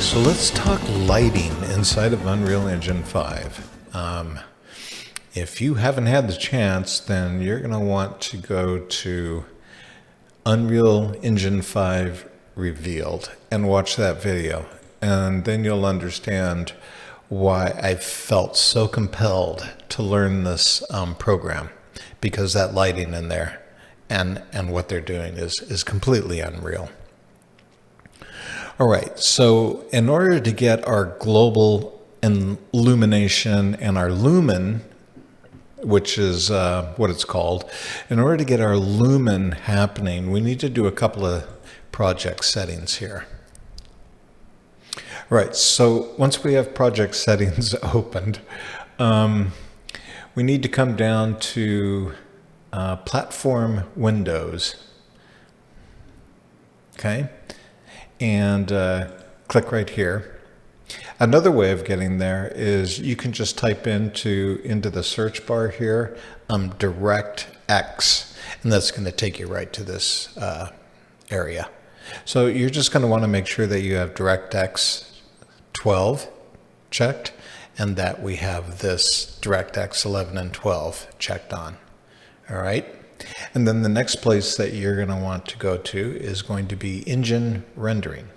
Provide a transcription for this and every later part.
So let's talk lighting inside of Unreal Engine 5. If you haven't had the chance, then you're going to want to go to Unreal Engine 5 Revealed and watch that video. And then you'll understand why I felt so compelled to learn this program, because that lighting in there and what they're doing is completely unreal. All right, so in order to get our global illumination and our lumen, which is what it's called, in order to get our lumen happening, we need to do a couple of project settings here. All right, so once we have project settings opened, we need to come down to platform windows, okay? And click right here. Another way of getting there is you can just type into the search bar here, DirectX, and that's going to take you right to this area. So you're just going to want to make sure that you have DirectX 12 checked, and that we have this DirectX 11 and 12 checked on. All right. And then the next place that you're going to want to go to is going to be engine rendering.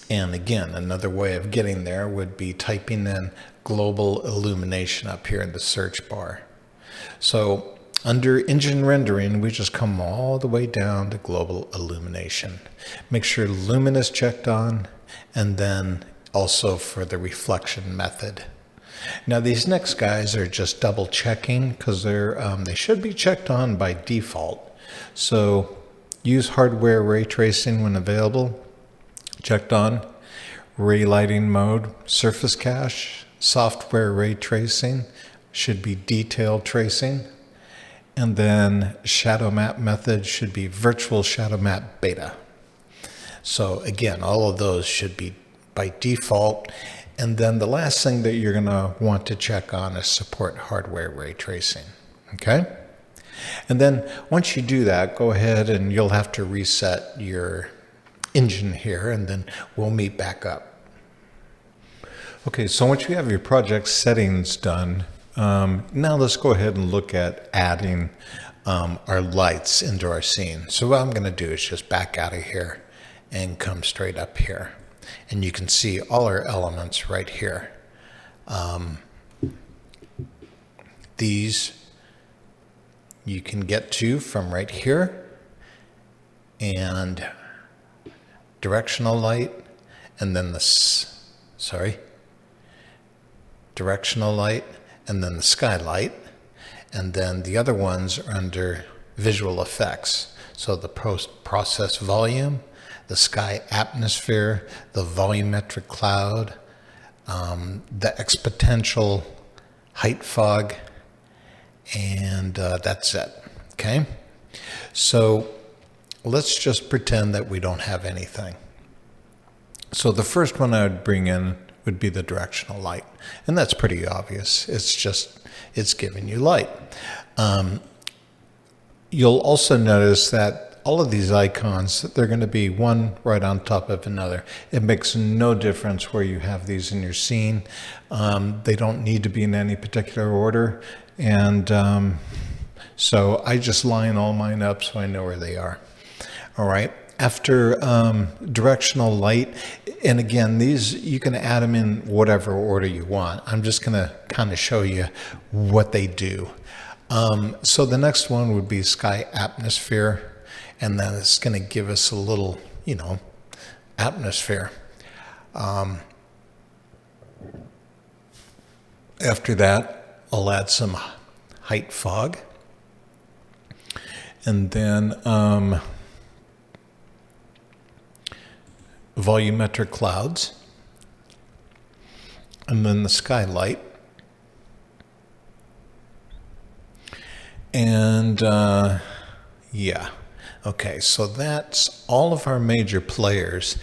And again, another way of getting there would be typing in global illumination up here in the search bar. So under engine rendering, we just come all the way down to global illumination. Make sure lumen is checked on, and then also for the reflection method. Now these next guys are just double checking because they should be checked on by default. So use hardware ray tracing when available, checked on. Ray lighting mode, surface cache, software ray tracing should be detail tracing. And then shadow map method should be virtual shadow map beta. So again, all of those should be by default. And then the last thing that you're going to want to check on is support hardware ray tracing. Okay? And then once you do that, go ahead and you'll have to reset your engine here, and then we'll meet back up. Okay, so once you have your project settings done, now let's go ahead and look at adding our lights into our scene. So what I'm going to do is just back out of here and come straight up here. And you can see all our elements right here. These you can get to from right here, and directional light, and then directional light, and then the skylight, and then the other ones are under visual effects. So the process volume, the sky atmosphere, the volumetric cloud, the exponential height fog, and that's it. Okay, so let's just pretend that we don't have anything. So the first one I would bring in would be the directional light, and that's pretty obvious. It's giving you light. You'll also notice that all of these icons, they're going to be one right on top of another. It makes no difference where you have these in your scene. They don't need to be in any particular order. And so I just line all mine up so I know where they are. All right. After directional light, and again, these you can add them in whatever order you want. I'm just going to kind of show you what they do. So the next one would be sky atmosphere. And then it's going to give us a little, atmosphere. After that, I'll add some height fog. And then volumetric clouds. And then the skylight. And yeah. Okay, so that's all of our major players,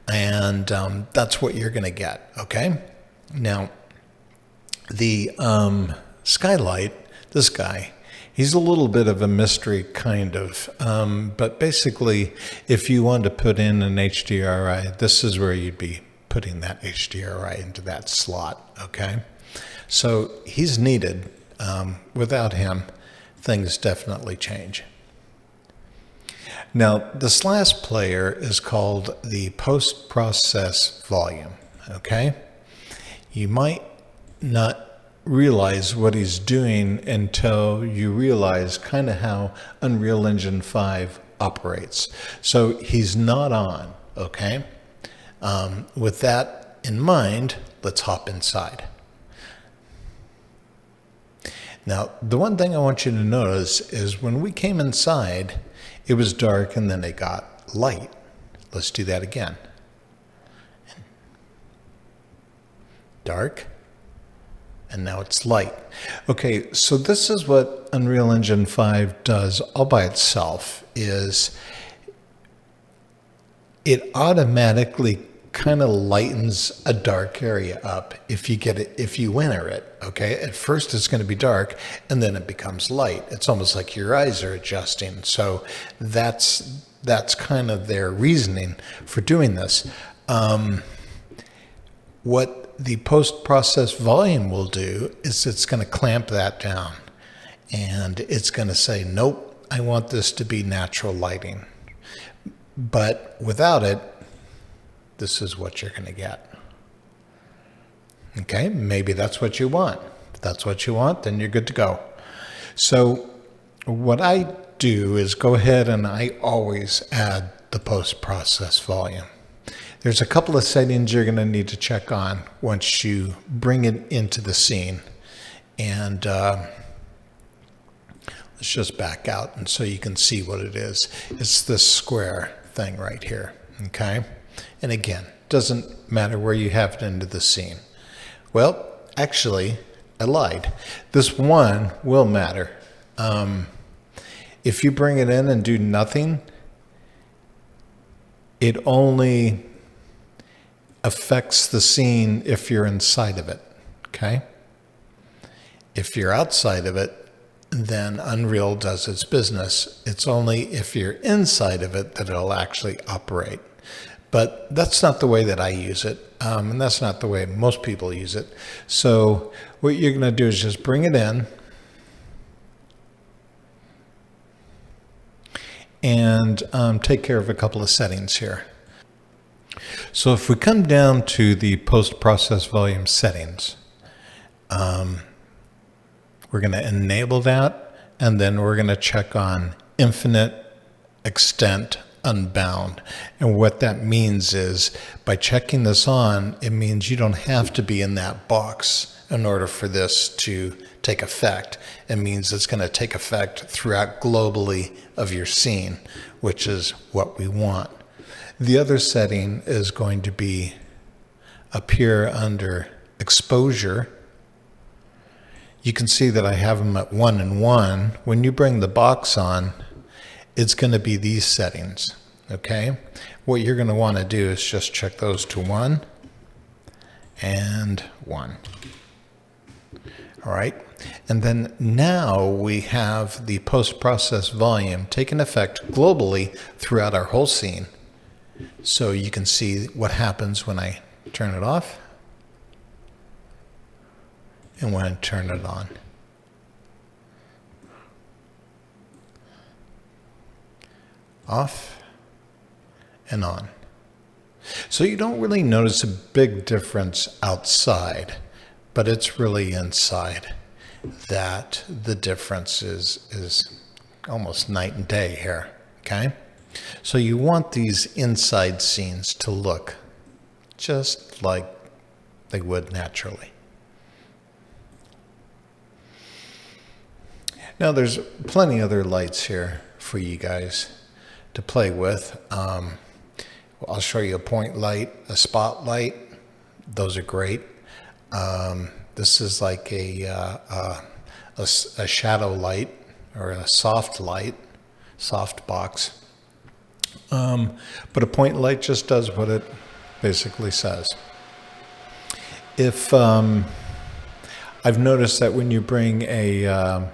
and that's what you're going to get, okay? Now, the skylight, this guy, He's a little bit of a mystery, kind of. But basically, if you want to put in an HDRI, this is where you'd be putting that HDRI into that slot, okay? So he's needed. Without him, things definitely change. Now, this last player is called the post-process volume, okay? You might not realize what he's doing until you realize kind of how Unreal Engine 5 operates. So he's not on, okay? With that in mind, let's hop inside. Now, the one thing I want you to notice is when we came inside, it was dark and then it got light. Let's do that again. Dark, and now it's light. Okay, so this is what Unreal Engine 5 does all by itself, is it automatically kind of lightens a dark area up if you enter it, okay? At first it's going to be dark and then it becomes light. It's almost like your eyes are adjusting. So that's kind of their reasoning for doing this. What the post-process volume will do is it's going to clamp that down and it's going to say, nope, I want this to be natural lighting. But without it, this is what you're going to get. Okay, maybe that's what you want. If that's what you want, then you're good to go. So what I do is go ahead and I always add the post-process volume. There's a couple of settings you're going to need to check on once you bring it into the scene. And let's just back out and so you can see what it is. It's this square thing right here, okay? And again, doesn't matter where you have it into the scene. Well, actually, I lied. This one will matter. If you bring it in and do nothing, it only affects the scene if you're inside of it, okay? If you're outside of it, then Unreal does its business. It's only if you're inside of it that it'll actually operate. But that's not the way that I use it, and that's not the way most people use it. So what you're going to do is just bring it in and take care of a couple of settings here. So if we come down to the post-process volume settings, we're going to enable that, and then we're going to check on infinite extent unbound. And what that means is by checking this on, it means you don't have to be in that box in order for this to take effect. It means it's going to take effect throughout globally of your scene, which is what we want. The other setting is going to be up here under exposure. You can see that I have them at 1 and 1. When you bring the box on, it's going to be these settings, okay? What you're going to want to do is just check those to 1 and 1. All right, and then now we have the post-process volume taking effect globally throughout our whole scene. So you can see what happens when I turn it off and when I turn it on. Off and on. So you don't really notice a big difference outside, but it's really inside that the difference is almost night and day here, okay? So you want these inside scenes to look just like they would naturally. Now there's plenty other lights here for you guys to play with. I'll show you a point light, a spotlight. Those are great. This is like a shadow light or a soft light, soft box. But a point light just does what it basically says. If I've noticed that when you bring a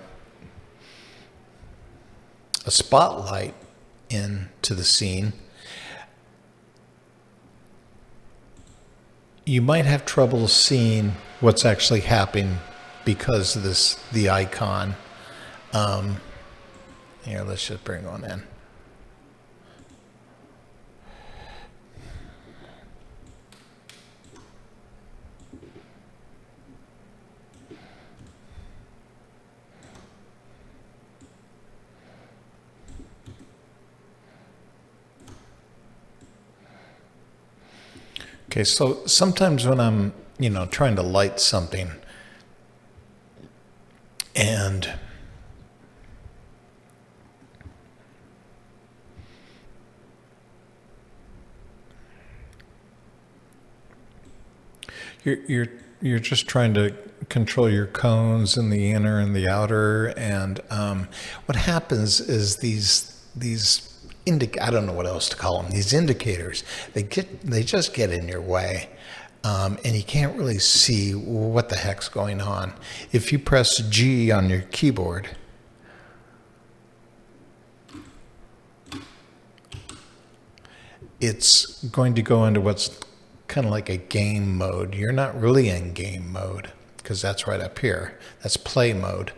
a spotlight into the scene, you might have trouble seeing what's actually happening because of the icon. Here, let's just bring one in. Okay, so sometimes when I'm, trying to light something and you're just trying to control your cones in the inner and the outer, and what happens is these I don't know what else to call them. These indicators, they just get in your way, and you can't really see what the heck's going on. If you press G on your keyboard, it's going to go into what's kind of like a game mode. You're not really in game mode because that's right up here. That's play mode,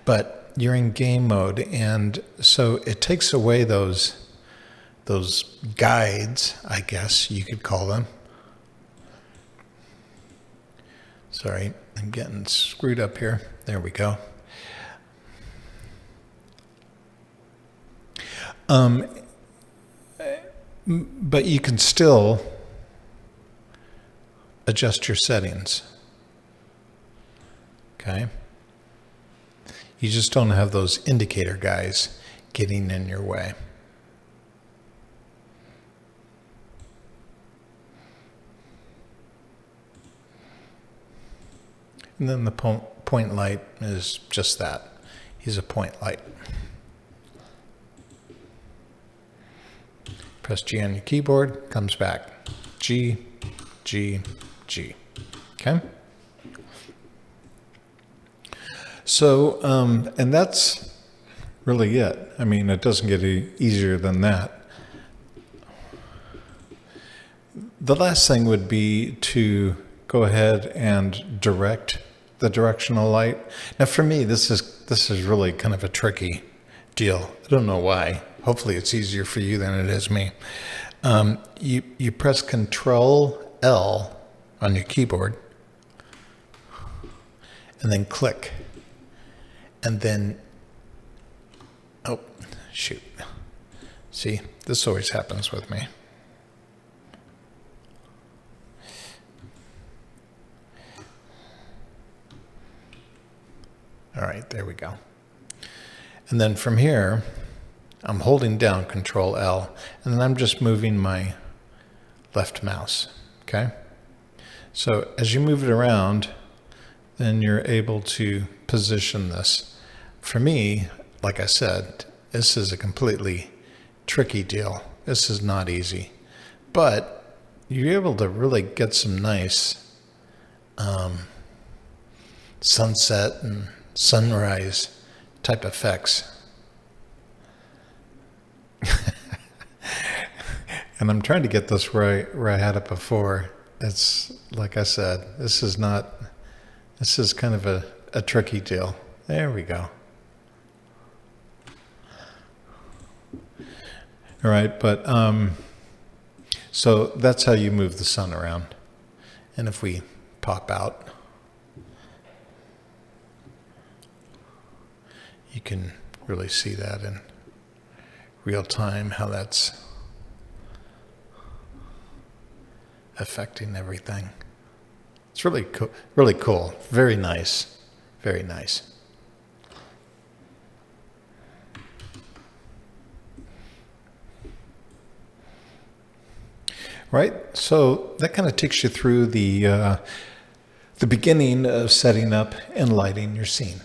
but you're in game mode, and so it takes away those guides, I guess you could call them. Sorry, I'm getting screwed up here. There we go. But you can still adjust your settings. Okay? You just don't have those indicator guys getting in your way. And then the point light is just that. He's a point light. Press G on your keyboard, comes back. G, G, G. Okay? So, and that's really it. I mean, it doesn't get any easier than that. The last thing would be to go ahead and direct the directional light. Now for me, this is really kind of a tricky deal. I don't know why. Hopefully it's easier for you than it is me. You press Control L on your keyboard and then click. And then, oh, shoot. See, this always happens with me. All right, there we go. And then from here, I'm holding down Control L, and then I'm just moving my left mouse, okay? So as you move it around, then you're able to position this. For me, like I said, this is a completely tricky deal. This is not easy. But you're able to really get some nice sunset and sunrise type effects. And I'm trying to get this right where I had it before. It's like I said, this is kind of a tricky deal. There we go. All right, but so that's how you move the sun around. And if we pop out, you can really see that in real time, how that's affecting everything. It's really cool, really cool. Very nice, very nice. Right, so that kind of takes you through the beginning of setting up and lighting your scene.